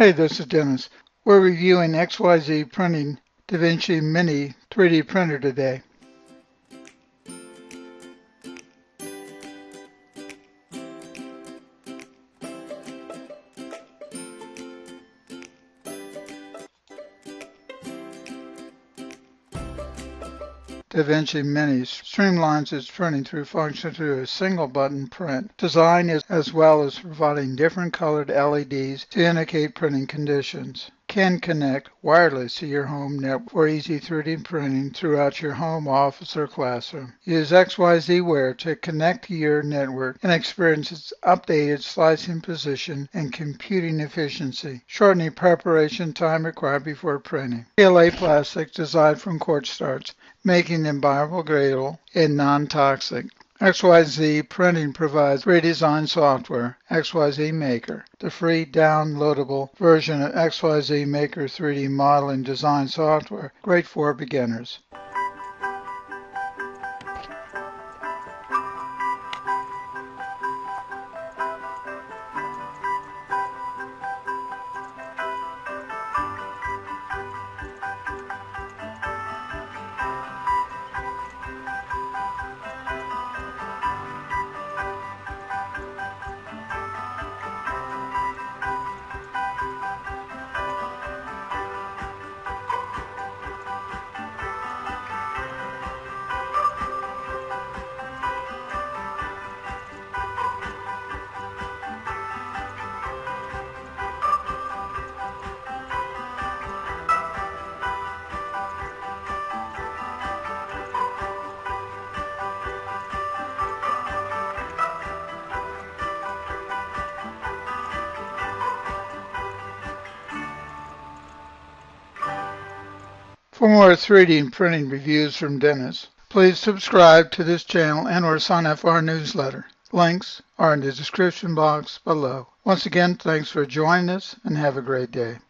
Hey, this is Dennis. We're reviewing XYZprinting da Vinci Mini 3D printer today. Da Vinci Mini streamlines its printing through function through a single button print. Design is as well as providing different colored LEDs to indicate printing conditions. Can connect wireless to your home network for easy 3D printing throughout your home, office, or classroom. Use xyzware to connect to your network and experience its updated slicing position and computing efficiency. Shortening preparation time required before printing. PLA plastics designed from cornstarch, making them biodegradable and non-toxic. XYZprinting provides redesign software, xyzmaker, the free downloadable version of xyzmaker 3D modeling design software, great for beginners. For more 3D printing reviews from Dennis, please subscribe to this channel and/or sign up for our newsletter. Links are in the description box below. Once again, thanks for joining us and have a great day.